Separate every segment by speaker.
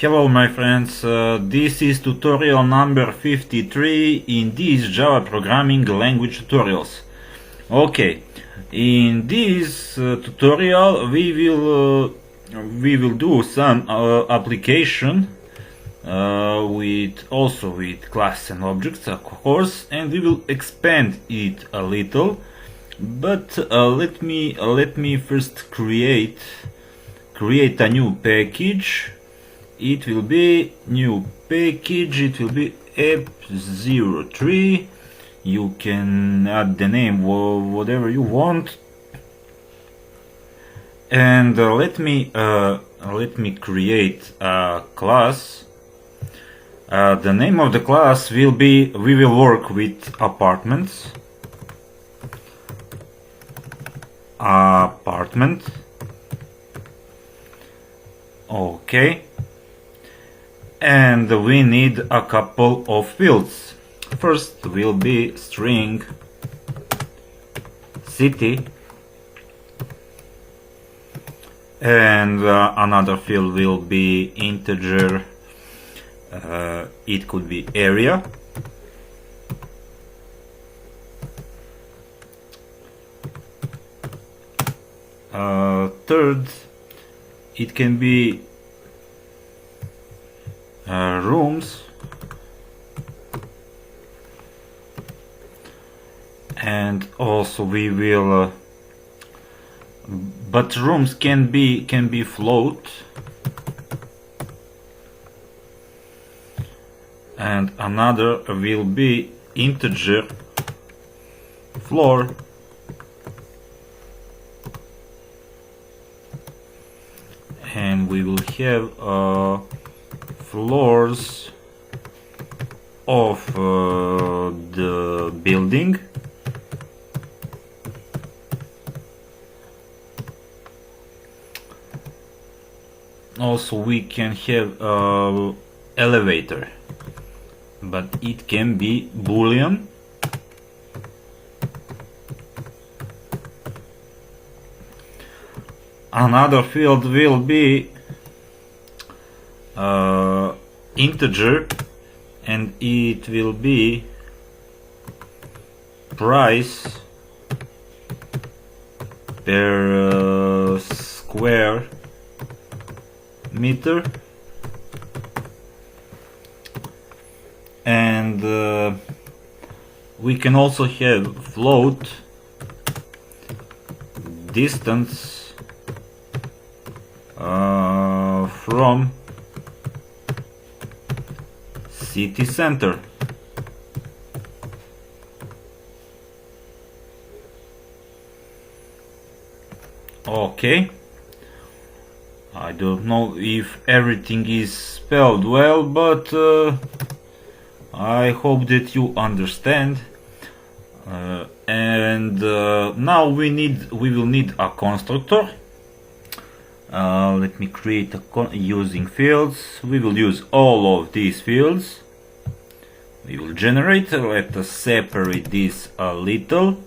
Speaker 1: Hello my friends, this is tutorial number 53 in these Java programming language tutorials. Okay, in this tutorial we will do some application with classes and objects, of course, and we will expand it a little. But let me first create a new package. It will be new package, it will be app03. You can add the name whatever you want, and let me create a class. The name of the class will be, we will work with apartment, okay. And we need a couple of fields. First will be string city, and another field will be integer, it could be area. Third, it can be rooms, and also we will but rooms can be float, and another will be integer floor, and we will have floors of the building. Also we can have elevator, but it can be boolean. Another field will be integer, and it will be price per square meter, and we can also have float distance from city center. Okay, I don't know if everything is spelled well, but I hope that you understand. And now we will need a constructor. Let me create using fields. We will use all of these fields. We will generate. Let us separate this a little,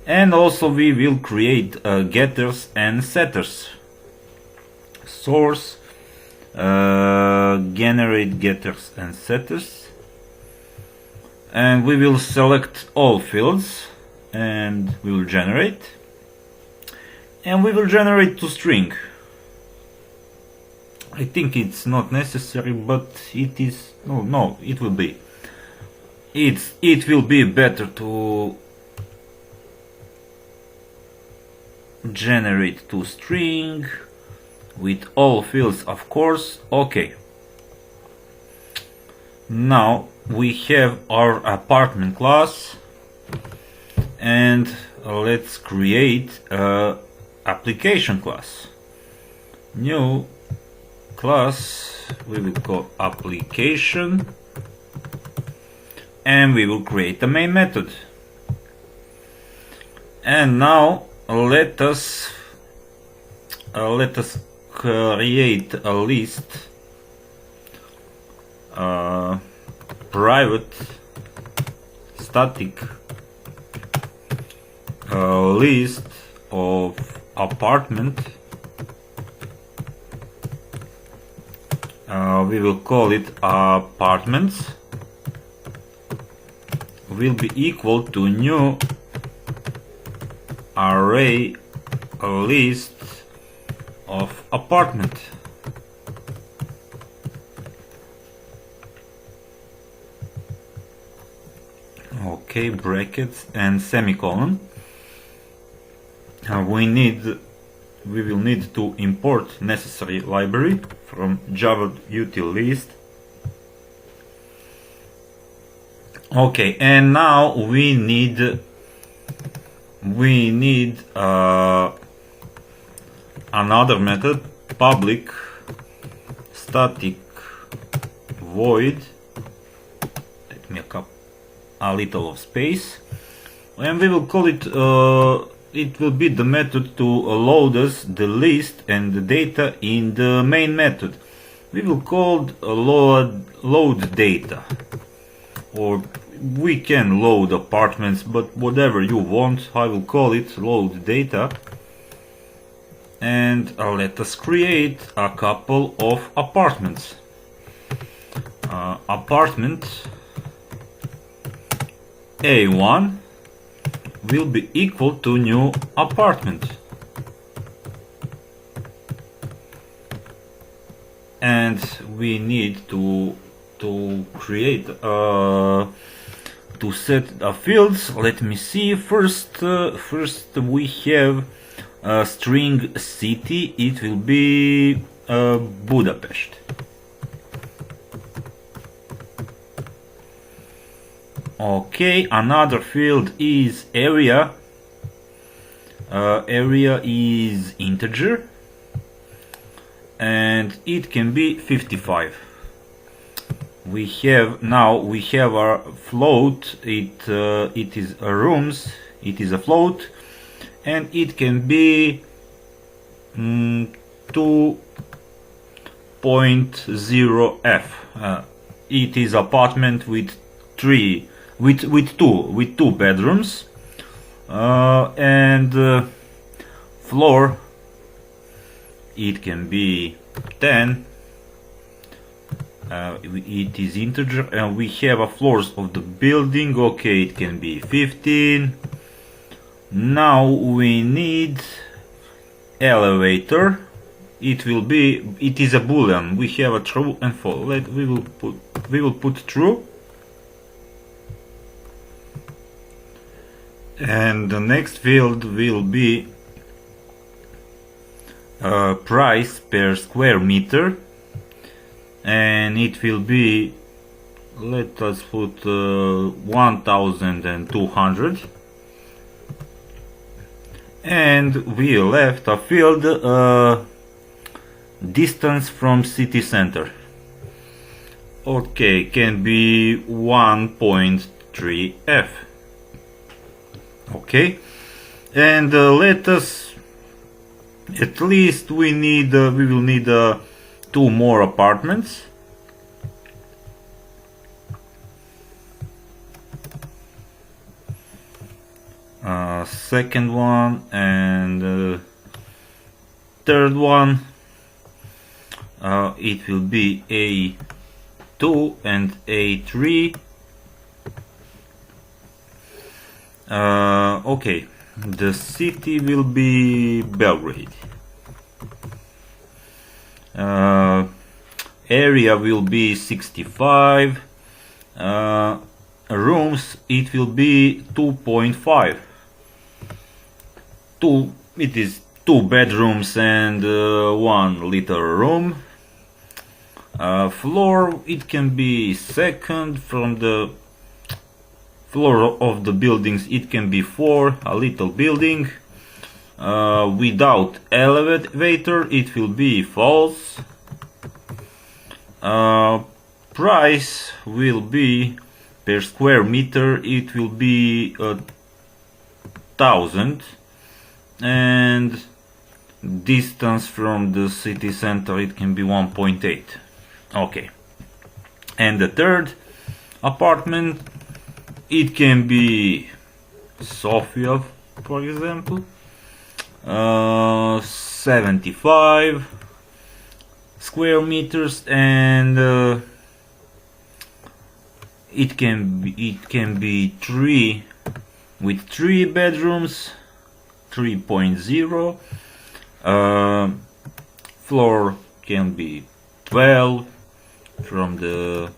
Speaker 1: and also we will create getters and setters. Source, generate getters and setters, and we will select all fields, and we will generate, and we will generate to string. I think it's not necessary, but it is, no, it will be. It will be better to generate to string with all fields, of course. Okay. Now we have our apartment class, and let's create a application class. New class, we will call application, and we will create a main method. And now let us create a list, private static list of apartment we will call it apartments, will be equal to new array list of apartment. Okay, brackets and semicolon. We will need to import necessary library from Java util list. Okay, and now we need another method, public static void. Let me make a little of space, and we will call it it will be the method to load us the list and the data in the main method. We will call load data, or we can load apartments, but whatever you want. I will call it load data, and let us create a couple of apartments. Apartment A1 will be equal to new apartment, and we need to create to set the fields. Let me see. First we have a string city. It will be Budapest. Okay, another field is area. Area is integer, and it can be 55. We have a float. It is a rooms. It is a float, and it can be 2.0f. It is apartment with two bedrooms, and floor, it can be 10. It is integer, and we have a floors of the building. Okay, it can be 15. Now we need elevator. It is a boolean. We have a true and false. We will put true. And the next field will be price per square meter, and it will be, let us put 1200, and we left a field distance from city center. Okay, can be 1.3f. Okay, and let us, at least we will need 2 more apartments. Second one and third one. It will be A2 and A3. Okay, the city will be Belgrade. Area will be 65. Rooms, it will be 2.5. It is 2 bedrooms and 1 little room. Floor, it can be second from the floor of the buildings. It can be 4, a little building. Without elevator, it will be false. Price will be per square meter. It will be 1000, and distance from the city center, it can be 1.8. Okay, and the third apartment, it can be Sofia, for example. 75. square meters, and it can be 3 with 3 bedrooms, 3.0. Floor can be 12 from the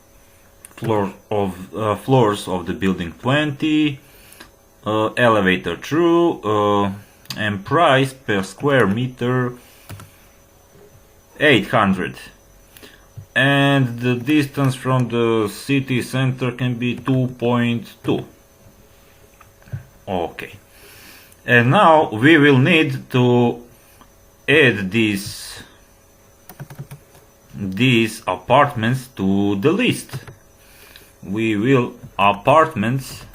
Speaker 1: floors of the building 20. Elevator through, and price per square meter 800, and the distance from the city center can be 2.2. Okay, and now we will need to add these apartments to the list. We will apartments,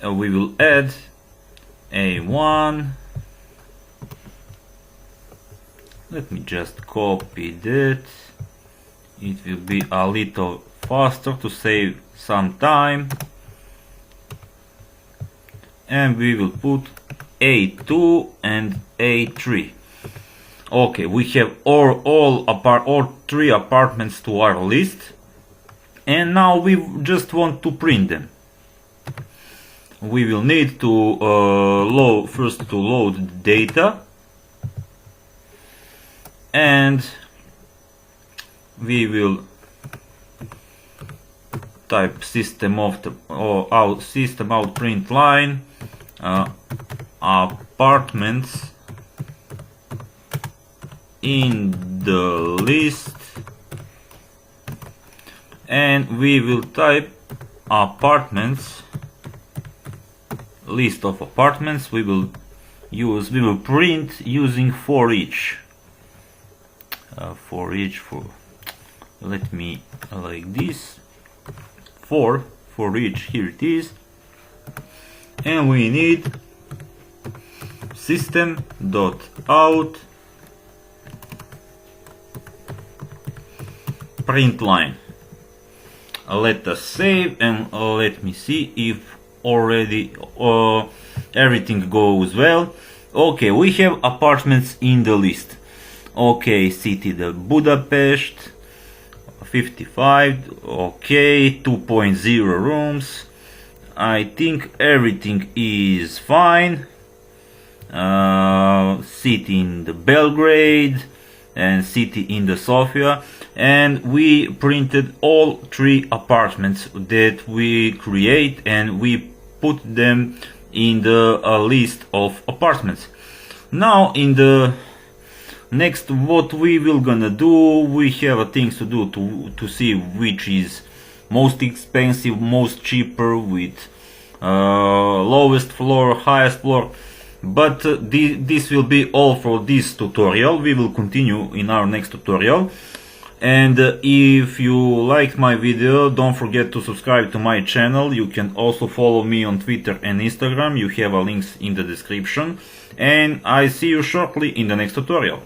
Speaker 1: we will add A1. Let me just copy that. It will be a little faster to save some time. And we will put A2 and A3. Okay, we have all 3 apartments to our list, and now we just want to print them. We will need to load the data, and we will type system out print line apartments in the list, and we will type apartments, list of apartments. We will print using for each. Let me like this, for each, here it is, and we need system.out print line. Let us save, and let me see if already everything goes well. Okay, we have apartments in the list. Okay, city the Budapest 55. Okay, 2.0 rooms. I think everything is fine. City in the Belgrade and city in the Sofia, and we printed all 3 apartments that we create, and we put them in the list of apartments. Now in the next, what we will gonna do, we have things to do to see which is most expensive, most cheaper, with lowest floor, highest floor. But this will be all for this tutorial. We will continue in our next tutorial. And if you liked my video, don't forget to subscribe to my channel. You can also follow me on Twitter and Instagram. You have links in the description. And I see you shortly in the next tutorial.